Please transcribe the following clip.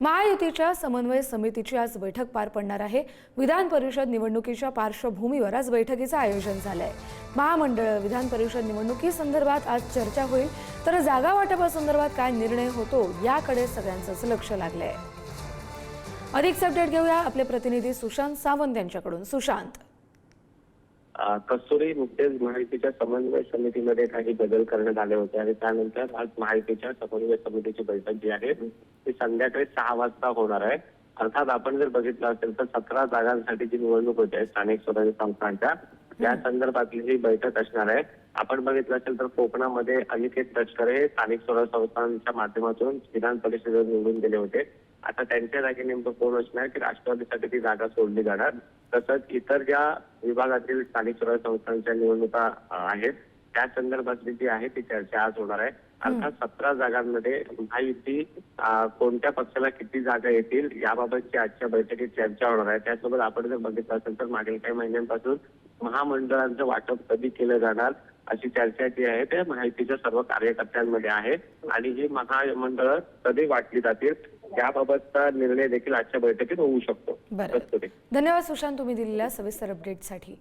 महायुतीच्या समन्वय समितीची आज बैठक पार पडणार आहे। विधान परिषद निवडणुकीच्या पार्श्वभूमीवर आज बैठकीचं आयोजन झालंय। महामंडळ विधान परिषद निवडणुकीसंदर्भात आज चर्चा होईल, तर जागा वाटपासंदर्भात काय निर्णय होतो याकडे सगळ्यांचंच लक्ष लागलंय। अधिक अपडेट घेऊया आपले प्रतिनिधी सुशांत सावंत यांच्याकडून। सुशांत, कस्तुरी नुकतेच महायुतीच्या समन्वय समितीमध्ये काही बदल करण्यात आले होते आणि त्यानंतर आज महायुतीच्या समन्वय समितीची बैठक जी आहे ती संध्याकाळी 6 वाजता होणार आहे। अर्थात आपण जर बघितलं असेल तर 17 जागांसाठी जी निवडणूक होते आहे स्थानिक स्वराज्य संस्थांच्या, त्या संदर्भातली ही बैठक असणार आहे। आपण बघितलं असेल तर कोकणामध्ये अनिकेत तटकरे हे स्थानिक स्वराज्य संस्थांच्या माध्यमातून विधान परिषदेवर निवडून गेले होते। आता त्यांच्या जागी नेमकं कोण असणार की राष्ट्रवादीसाठी ती जागा सोडली जाणार, तसंच इतर ज्या विभागातील स्थानिक स्वराज्य संस्थांच्या निवडणुका आहेत त्या संदर्भातली जी आहे ती चर्चा आज होणार आहे। अर्थात 17 जागांमध्ये महायुती कोणत्या पक्षाला किती जागा येतील याबाबतची आजच्या बैठकीत चर्चा होणार आहे। त्यासोबत आपण जर बघितलं असेल तर मागील काही महिन्यांपासून महामंडळांचं वाटप कधी केलं जाणार अशी चर्चा जी आहे ते महायुतीच्या सर्व कार्यकर्त्यांमध्ये आहे आणि ही महामंडळं कधी वाटली जातील याबाबतचा निर्णय देखील आजच्या बैठकीत होऊ शकतो। धन्यवाद सुशांत, तुम्ही दिलेल्या सविस्तर अपडेटसाठी।